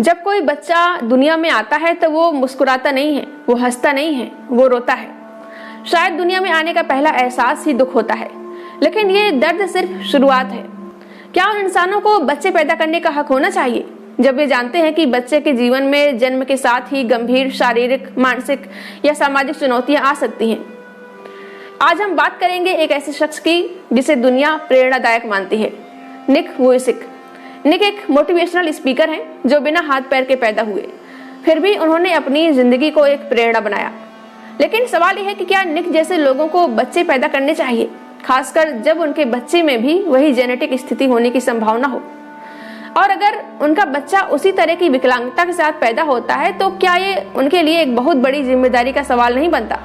जब कोई बच्चा दुनिया में आता है तो वो मुस्कुराता नहीं है, वो हंसता नहीं है, वो रोता है। शायद दुनिया में आने का पहला एहसास ही दुख होता है, लेकिन ये दर्द सिर्फ शुरुआत है। क्या उन इंसानों को बच्चे पैदा करने का हक होना चाहिए जब वे जानते हैं कि बच्चे के जीवन में जन्म के साथ ही गंभीर शारीरिक, मानसिक या सामाजिक चुनौतियां आ सकती हैं? आज हम बात करेंगे एक ऐसे शख्स की जिसे दुनिया प्रेरणादायक मानती है, निक वुइसिक। निक एक मोटिवेशनल स्पीकर हैं जो बिना हाथ पैर के पैदा हुए, फिर भी उन्होंने अपनी जिंदगी को एक प्रेरणा बनाया। लेकिन सवाल यह है कि क्या निक जैसे लोगों को बच्चे पैदा करने चाहिए, खासकर जब उनके बच्चे में भी वही जेनेटिक स्थिति होने की संभावना हो? और अगर उनका बच्चा उसी तरह की विकलांगता के साथ पैदा होता है तो क्या ये उनके लिए एक बहुत बड़ी जिम्मेदारी का सवाल नहीं बनता?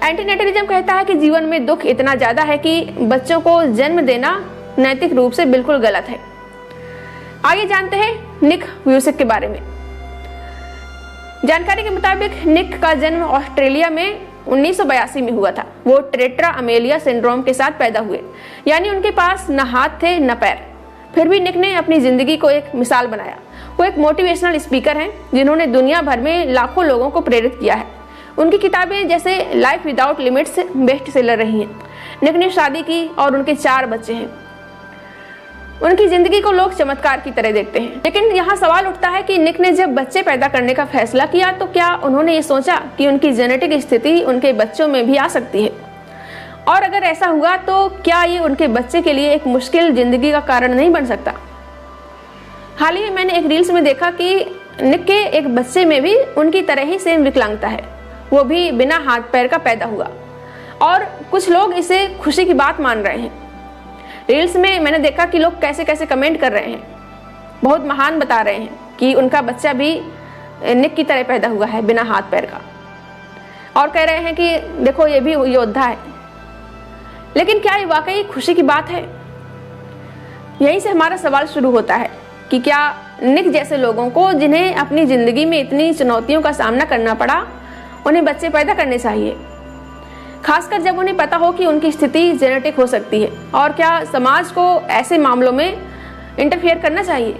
एंटीनेटलिज्म कहता है कि जीवन में दुख इतना ज्यादा है कि बच्चों को जन्म देना नैतिक रूप से बिल्कुल गलत है। आइए जानते हैं निक वुइसिक के बारे में। जानकारी के मुताबिक निक का जन्म ऑस्ट्रेलिया में 1982 में हुआ था। वो टेट्रा अमेलिया सिंड्रोम के साथ पैदा हुए, यानी उनके पास न हाथ थे न पैर। फिर भी निक ने अपनी जिंदगी को एक मिसाल बनाया। वो एक मोटिवेशनल स्पीकर हैं जिन्होंने दुनिया भर में लाखों लोगों को प्रेरित किया है। उनकी किताबें जैसे life without limits best seller रही हैं। निक ने शादी की और उनके 4 बच्चे हैं। उनकी जिंदगी को लोग चमत्कार की तरह देखते हैं। लेकिन यहाँ सवाल उठता है कि निक ने जब बच्चे पैदा करने का फैसला किया तो क्या उन्होंने ये सोचा कि उनकी जेनेटिक स्थिति उनके बच्चों में भी आ सकती है? और अगर ऐसा हुआ तो क्या ये उनके बच्चे के लिए एक मुश्किल जिंदगी का कारण नहीं बन सकता? हाल ही में मैंने एक रील्स में देखा कि निक के एक बच्चे में भी उनकी तरह ही सेम विकलांगता है, वो भी बिना हाथ पैर का पैदा हुआ, और कुछ लोग इसे खुशी की बात मान रहे हैं। रील्स में मैंने देखा कि लोग कैसे कैसे कमेंट कर रहे हैं, बहुत महान बता रहे हैं कि उनका बच्चा भी निक की तरह पैदा हुआ है बिना हाथ पैर का, और कह रहे हैं कि देखो ये भी योद्धा है। लेकिन क्या ये वाकई खुशी की बात है? यहीं से हमारा सवाल शुरू होता है कि क्या निक जैसे लोगों को, जिन्हें अपनी जिंदगी में इतनी चुनौतियों का सामना करना पड़ा, उन्हें बच्चे पैदा करने चाहिए, खासकर जब उन्हें पता हो कि उनकी स्थिति जेनेटिक हो सकती है? और क्या समाज को ऐसे मामलों में इंटरफेयर करना चाहिए?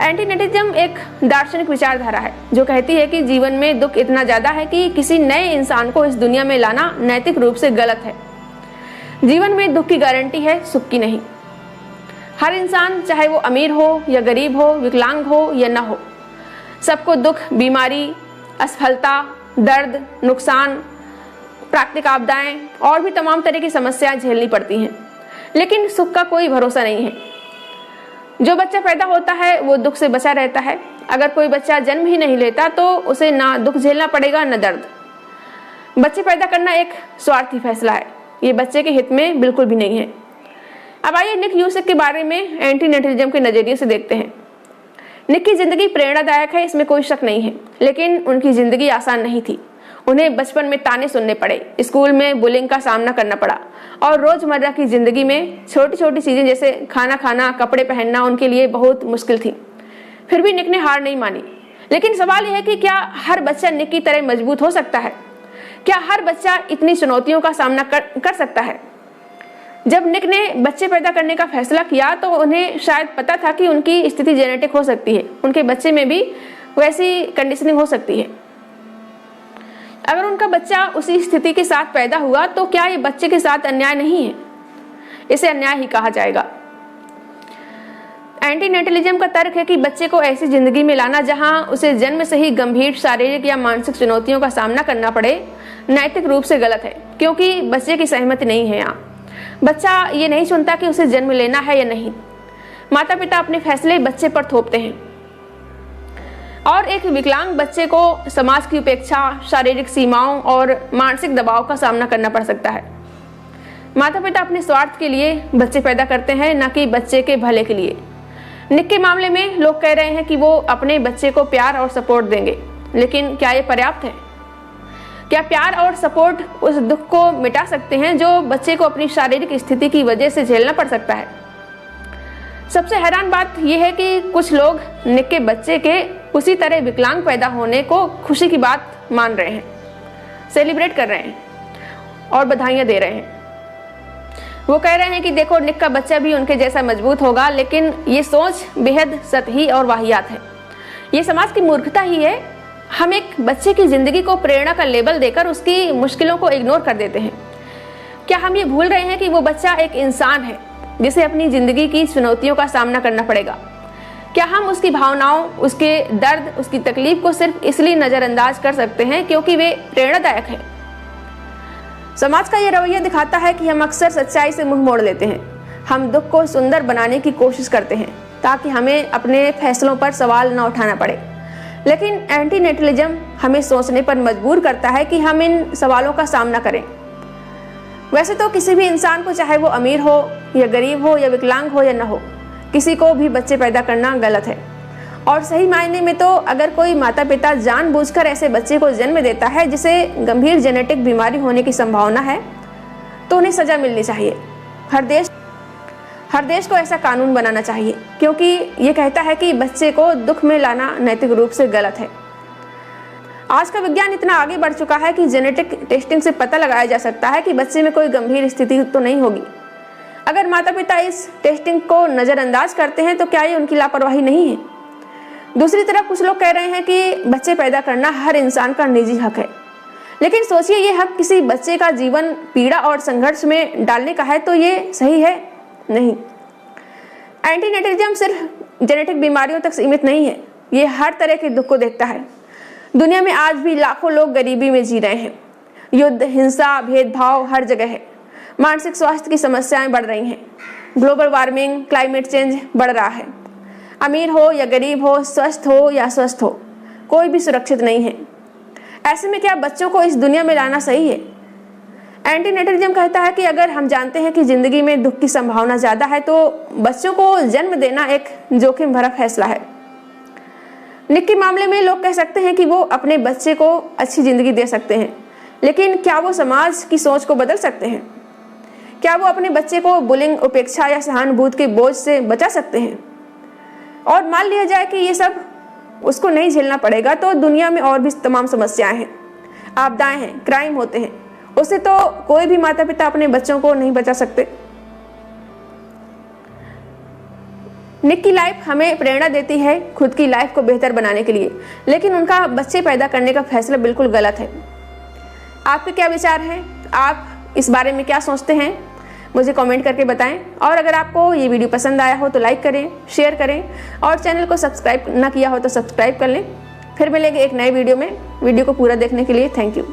एंटीनेटलिज्म एक दार्शनिक विचारधारा है जो कहती है कि जीवन में दुख इतना ज्यादा है कि किसी नए इंसान को इस दुनिया में लाना नैतिक रूप से गलत है। जीवन में दुख की गारंटी है, सुख की नहीं। हर इंसान, चाहे वो अमीर हो या गरीब हो, विकलांग हो या न हो, सबको दुख, बीमारी, असफलता, दर्द, नुकसान, प्राकृतिक आपदाएं और भी तमाम तरह की समस्याएं झेलनी पड़ती हैं। लेकिन सुख का कोई भरोसा नहीं है। जो बच्चा पैदा होता है वो दुख से बचा रहता है। अगर कोई बच्चा जन्म ही नहीं लेता तो उसे ना दुख झेलना पड़ेगा न दर्द। बच्चे पैदा करना एक स्वार्थी फैसला है, ये बच्चे के हित में बिल्कुल भी नहीं है। अब आइए निक वुइसिक के बारे में एंटीनेटलिज्म के नजरिए से देखते हैं। निक की जिंदगी प्रेरणादायक है, इसमें कोई शक नहीं है, लेकिन उनकी जिंदगी आसान नहीं थी। उन्हें बचपन में ताने सुनने पड़े, स्कूल में बुलिंग का सामना करना पड़ा, और रोजमर्रा की जिंदगी में छोटी छोटी चीजें जैसे खाना खाना, कपड़े पहनना उनके लिए बहुत मुश्किल थी। फिर भी निक ने हार नहीं मानी। लेकिन सवाल यह है कि क्या हर बच्चा निक की तरह मजबूत हो सकता है? क्या हर बच्चा इतनी चुनौतियों का सामना कर सकता है? जब निक ने बच्चे पैदा करने का फैसला किया तो उन्हें शायद पता था कि उनकी स्थिति जेनेटिक हो सकती है, उनके बच्चे में भी वैसी कंडीशनिंग हो सकती है। अगर उनका बच्चा उसी स्थिति के साथ पैदा हुआ तो क्या ये बच्चे के साथ अन्याय नहीं है? इसे अन्याय ही कहा जाएगा। एंटीनेटलिज्म का तर्क है कि बच्चे को ऐसी जिंदगी में लाना जहां उसे जन्म से ही गंभीर शारीरिक या मानसिक चुनौतियों का सामना करना पड़े, नैतिक रूप से गलत है, क्योंकि बच्चे की सहमति नहीं है। यहाँ बच्चा ये नहीं चुनता कि उसे जन्म लेना है या नहीं। माता पिता अपने फैसले बच्चे पर थोपते हैं, और एक विकलांग बच्चे को समाज की उपेक्षा, शारीरिक सीमाओं और मानसिक दबाव का सामना करना पड़ सकता है। माता पिता अपने स्वार्थ के लिए बच्चे पैदा करते हैं, न कि बच्चे के भले के लिए। निक के मामले में लोग कह रहे हैं कि वो अपने बच्चे को प्यार और सपोर्ट देंगे, लेकिन क्या ये पर्याप्त है? क्या प्यार और सपोर्ट उस दुख को मिटा सकते हैं जो बच्चे को अपनी शारीरिक स्थिति की वजह से झेलना पड़ सकता है? सबसे हैरान बात यह है कि कुछ लोग निक के बच्चे के उसी तरह विकलांग पैदा होने को खुशी की बात मान रहे हैं, सेलिब्रेट कर रहे हैं और बधाइयां दे रहे हैं। वो कह रहे हैं कि देखो निक का बच्चा भी उनके जैसा मजबूत होगा, लेकिन ये सोच बेहद सतही और वाहियात है। ये समाज की मूर्खता ही है। हम एक बच्चे की ज़िंदगी को प्रेरणा का लेबल देकर उसकी मुश्किलों को इग्नोर कर देते हैं। क्या हम ये भूल रहे हैं कि वो बच्चा एक इंसान है जिसे अपनी ज़िंदगी की चुनौतियों का सामना करना पड़ेगा? क्या हम उसकी भावनाओं, उसके दर्द, उसकी तकलीफ को सिर्फ इसलिए नज़रअंदाज कर सकते हैं क्योंकि वे प्रेरणादायक है? समाज का ये रवैया दिखाता है कि हम अक्सर सच्चाई से मुंह मोड़ लेते हैं। हम दुख को सुंदर बनाने की कोशिश करते हैं ताकि हमें अपने फैसलों पर सवाल न उठाना पड़े। लेकिन एंटीनेटलिज्म हमें सोचने पर मजबूर करता है कि हम इन सवालों का सामना करें। वैसे तो किसी भी इंसान को, चाहे वो अमीर हो या गरीब हो या विकलांग हो या न हो, किसी को भी बच्चे पैदा करना गलत है। और सही मायने में तो अगर कोई माता पिता जानबूझकर ऐसे बच्चे को जन्म देता है जिसे गंभीर जेनेटिक बीमारी होने की संभावना है, तो उन्हें सजा मिलनी चाहिए। हर देश को ऐसा कानून बनाना चाहिए, क्योंकि ये कहता है कि बच्चे को दुख में लाना नैतिक रूप से गलत है। आज का विज्ञान इतना आगे बढ़ चुका है कि जेनेटिक टेस्टिंग से पता लगाया जा सकता है कि बच्चे में कोई गंभीर स्थिति तो नहीं होगी। अगर माता पिता इस टेस्टिंग को नज़रअंदाज करते हैं तो क्या ये उनकी लापरवाही नहीं है? दूसरी तरफ कुछ लोग कह रहे हैं कि बच्चे पैदा करना हर इंसान का निजी हक है। लेकिन सोचिए, ये हक किसी बच्चे का जीवन पीड़ा और संघर्ष में डालने का है, तो ये सही है? नहीं। एंटीनेटलिज्म सिर्फ जेनेटिक बीमारियों तक सीमित नहीं है, ये हर तरह के दुख को देखता है। दुनिया में आज भी लाखों लोग गरीबी में जी रहे हैं। युद्ध, हिंसा, भेदभाव हर जगह है। मानसिक स्वास्थ्य की समस्याएं बढ़ रही हैं। ग्लोबल वार्मिंग, क्लाइमेट चेंज बढ़ रहा है। अमीर हो या गरीब हो, स्वस्थ हो या अस्वस्थ हो, कोई भी सुरक्षित नहीं है। ऐसे में क्या बच्चों को इस दुनिया में लाना सही है? एंटीनेटलिज्म कहता है कि अगर हम जानते हैं कि जिंदगी में दुख की संभावना ज़्यादा है, तो बच्चों को जन्म देना एक जोखिम भरा फैसला है। निक के मामले में लोग कह सकते हैं कि वो अपने बच्चे को अच्छी जिंदगी दे सकते हैं, लेकिन क्या वो समाज की सोच को बदल सकते हैं? क्या वो अपने बच्चे को बुलिंग, उपेक्षा या सहानुभूति के बोझ से बचा सकते हैं? और मान लिया जाए कि ये सब उसको नहीं झेलना पड़ेगा, तो दुनिया में और भी तमाम समस्याएं हैं, आपदाएं हैं, क्राइम होते हैं। उससे तो कोई भी माता पिता अपने बच्चों को नहीं बचा सकते। निक की लाइफ हमें प्रेरणा देती है खुद की लाइफ को बेहतर बनाने के लिए, लेकिन उनका बच्चे पैदा करने का फैसला बिल्कुल गलत है। आपके क्या विचार हैं? आप इस बारे में क्या सोचते हैं? मुझे कमेंट करके बताएं। और अगर आपको ये वीडियो पसंद आया हो तो लाइक करें, शेयर करें, और चैनल को सब्सक्राइब ना किया हो तो सब्सक्राइब कर लें। फिर मिलेंगे एक नए वीडियो में। वीडियो को पूरा देखने के लिए थैंक यू।